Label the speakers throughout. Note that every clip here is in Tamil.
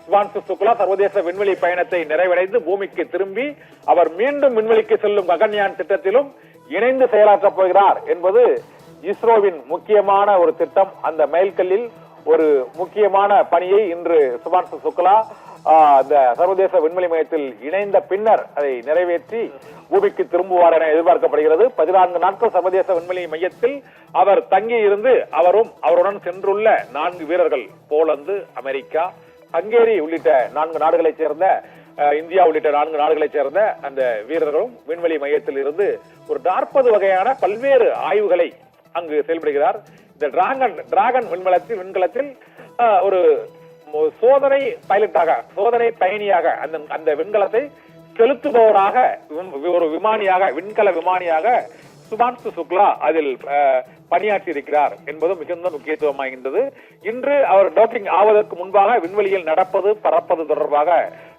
Speaker 1: சுபான்சு சுக்லா சர்வதேச விண்வெளி பயணத்தை நிறைவடைந்து பூமிக்கு திரும்பி அவர் மீண்டும் விண்வெளிக்கு செல்லும் ககன்யான் திட்டத்திலும் இணைந்து செயலாற்றப் போகிறார் என்பது இஸ்ரோவின் முக்கியமான ஒரு திட்டம். அந்த மைல்கல்லில் ஒரு முக்கியமான பணியை இன்று சுபான்சு சுக்லா அந்த சர்வதேச விண்வெளி மையத்தில் இணைந்த பின்னர் அதை நிறைவேற்றி பூமிக்கு திரும்புவார் என எதிர்பார்க்கப்படுகிறது. 14 நாட்கள் சர்வதேச விண்வெளி மையத்தில் அவர் தங்கி இருந்து அவருடன் சென்றுள்ள 4 வீரர்கள் போலந்து, அமெரிக்கா, ஹங்கேரி உள்ளிட்ட 4 நாடுகளைச் சேர்ந்த இந்தியா உள்ளிட்ட 4 நாடுகளைச் சேர்ந்த அந்த வீரர்களும் விண்வெளி மையத்தில் இருந்து ஒரு 40 வகையான பல்வேறு ஆய்வுகளை அங்கு செயல்படுகிறார். இந்த டிராகன் விண்கலத்தில் ஒரு சோதனை பைலட்டாக, சோதனை பயணியாக அந்த விண்கலத்தை செலுத்துபவராக, ஒரு விமானியாக, விண்கல விமானியாக சுபான்சு சுக்லா அதில் பணியாற்றி இருக்கிறார் என்பது மிகுந்த முக்கியத்துவம் வாய்ந்தது. இன்று அவர் டோப்பிங் ஆவதற்கு முன்பாக விண்வெளியில் நடப்பது, பறப்பது தொடர்பாக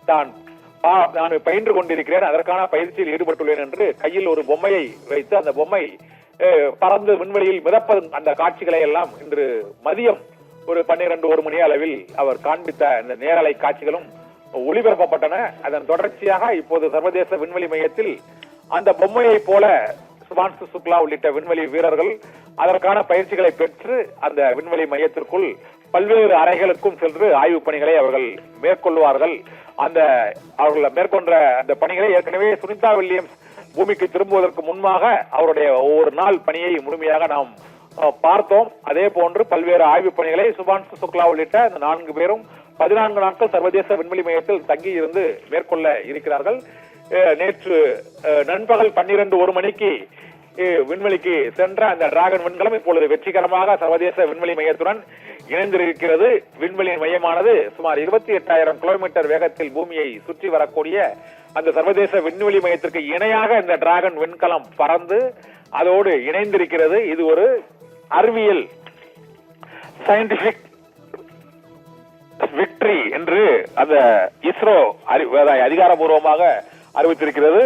Speaker 1: நான் பயின்று கொண்டிருக்கிறேன், அதற்கான பயிற்சியில் ஈடுபட்டுள்ளேன் என்று கையில் ஒரு பொம்மையை வைத்து அந்த பொம்மை பறந்து விண்வெளியில் மிதப்பது, அந்த காட்சிகளை எல்லாம் இன்று மதியம் ஒரு 12-1 மணி அளவில் அவர் காண்பித்த இந்த நேரலை காட்சிகளும் ஒளிபரப்பப்பட்டன. அதன் தொடர்ச்சியாக இப்போது சர்வதேச விண்வெளி மையத்தில் அந்த பொம்மையை போல சுபான்சு சுக்லா உள்ளிட்ட விண்வெளி வீரர்கள் அதற்கான பயிற்சிகளை பெற்று அந்த விண்வெளி மையத்திற்குள் பல்வேறு அறைகளுக்கும் சென்று ஆய்வு பணிகளை அவர்கள் மேற்கொள்வார்கள். அவர்கள் மேற்கொண்ட அந்த பணிகளை ஏற்கனவே சுனிதா வில்லியம்ஸ் பூமிக்கு திரும்புவதற்கு முன்பாக அவருடைய ஒவ்வொரு நாள் பணியை முழுமையாக நாம் பார்த்தோம். அதே போன்று பல்வேறு ஆய்வு பணிகளை சுபான்சு சுக்லா உள்ளிட்ட இந்த 4 பேரும் 14 நாட்கள் சர்வதேச விண்வெளி மையத்தில் தங்கி இருந்து மேற்கொள்ள இருக்கிறார்கள். நேற்று நண்பகல் 12-1 மணிக்கு விண்வெளிக்கு சென்ற அந்த டிராகன் விண்கலம் இப்பொழுது வெற்றிகரமாக சர்வதேச விண்வெளி மையத்துடன் இணைந்திருக்கிறது. விண்வெளி மையமானது சுமார் 28,000 கிலோமீட்டர் வேகத்தில் பூமியை சுற்றி வரக்கூடிய அந்த சர்வதேச விண்வெளி மையத்திற்கு இணையாக இந்த டிராகன் விண்கலம் பறந்து அதோடு இணைந்திருக்கிறது. இது ஒரு அறிவியல் சயின்டிபிக் விக்டரி என்று அந்த இஸ்ரோ அதிகாரப்பூர்வமாக அறிவித்திருக்கிறது.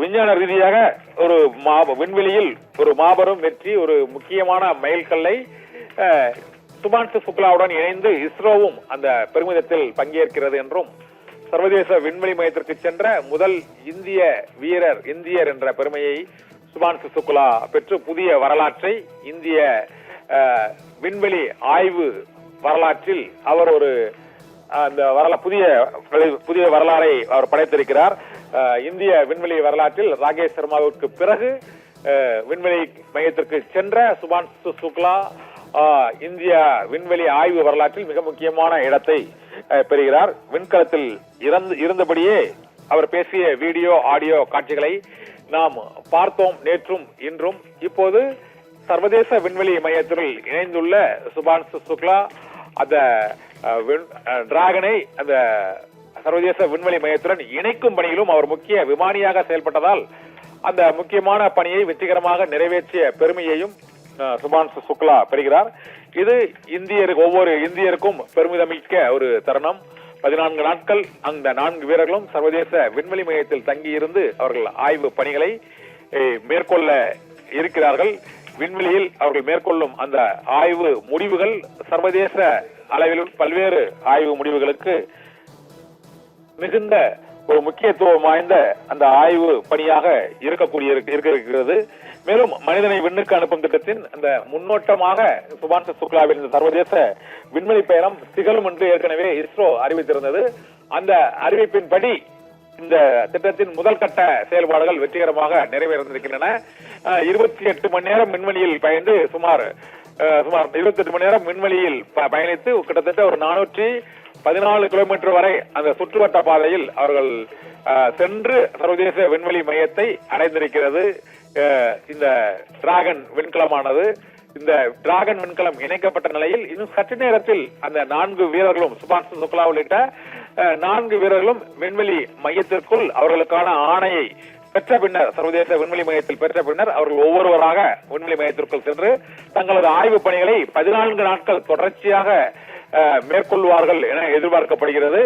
Speaker 1: விஞ்ஞான ரீதியாக ஒரு விண்வெளியில் ஒரு மாபெரும் வெற்றி, ஒரு முக்கியமான மைல்கல்லை சுபான்சு சுக்லாவுடன் இணைந்து இஸ்ரோவும் அந்த பெருமிதத்தில் பங்கேற்கிறது என்றும், சர்வதேச விண்வெளி மையத்திற்கு சென்ற முதல் இந்தியர் என்ற பெருமையை சுபான்சு சுக்லா பெற்று புதிய வரலாற்றை, இந்திய விண்வெளி ஆய்வு வரலாற்றில் அவர் ஒரு புதிய வரலாறை அவர் படைத்திருக்கிறார். இந்திய விண்வெளி வரலாற்றில் ராகேஷ் சர்மாவிற்கு பிறகு விண்வெளி மையத்திற்கு சென்ற சுபான்சு சுக்லா இந்திய விண்வெளி ஆய்வு வரலாற்றில் மிக முக்கியமான இடத்தை பெறுகிறார். விண்கலத்தில் இருந்தபடியே அவர் பேசிய வீடியோ, ஆடியோ காட்சிகளை நாம் பார்த்தோம் நேற்றும் இன்றும். இப்போது சர்வதேச விண்வெளி மையத்தில் இணைந்துள்ள சுபான்சு சுக்லா அந்த டிராகனை அந்த சர்வதேச விண்வெளி மையத்துடன் இணைக்கும் பணியிலும் அவர் முக்கிய விமானியாக செயல்பட்டதால் அந்த முக்கியமான பணியை வெற்றிகரமாக நிறைவேற்றிய பெருமையையும் சுபான்சு சுக்லா பெறுகிறார். இது ஒவ்வொரு இந்தியருக்கும் பெருமிதமிக்க ஒரு தருணம். 14 நாட்கள் அந்த 4 வீரர்களும் சர்வதேச விண்வெளி மையத்தில் தங்கியிருந்து அவர்கள் ஆய்வு பணிகளை மேற்கொள்ள இருக்கிறார்கள். விண்வெளியில் அவர்கள் மேற்கொள்ளும் அந்த ஆய்வு முடிவுகள் சர்வதேச அளவில் பல்வேறு ஆய்வு முடிவுகளுக்கு மிகுந்த ஒரு முக்கியத்துவம் வாய்ந்த அந்த ஆய்வு பணியாக இருக்கிறது. மேலும் மனிதனை விண்ணுக்கு அனுப்பும் திட்டத்தின் அந்த முன்னோட்டமாக சுபான்சு சுக்லாவின் இந்த சர்வதேச விண்வெளி பயணம் திகழும் என்று ஏற்கனவே இஸ்ரோ அறிவித்திருந்தது. அந்த அறிவிப்பின்படி இந்த திட்டத்தின் முதல் கட்ட செயல்பாடுகள் வெற்றிகரமாக நிறைவேறியிருக்கின்றன. 28 மணி நேரம் விண்வெளியில் பயந்து சுமார் 28 மணி நேரம் விண்வெளியில் பயணித்து கிட்டத்தட்ட ஒரு 414 கிலோமீட்டர் வரை அந்த சுற்றுவட்ட பாதையில் அவர்கள் சென்று சர்வதேச விண்வெளி மையத்தை அடைந்திருக்கிறது. இந்த டிராகன் விண்கலமானது, இந்த டிராகன் விண்கலம் இணைக்கப்பட்ட நிலையில் இன்னும் சற்று நேரத்தில் அந்த 4 வீரர்களும், சுபான்சு சுக்லா உள்ளிட்ட 4 வீரர்களும் விண்வெளி மையத்திற்குள் அவர்களுக்கான ஆணையை பெற்ற பின்னர், சர்வதேச விண்வெளி மையத்தில் பெற்ற பின்னர் அவர்கள் ஒவ்வொருவராக விண்வெளி மையத்திற்குள் சென்று தங்களது ஆய்வு பணிகளை 14 நாட்கள் தொடர்ச்சியாக மேற்கொள்வார்கள் என எதிர்பார்க்கப்படுகிறது.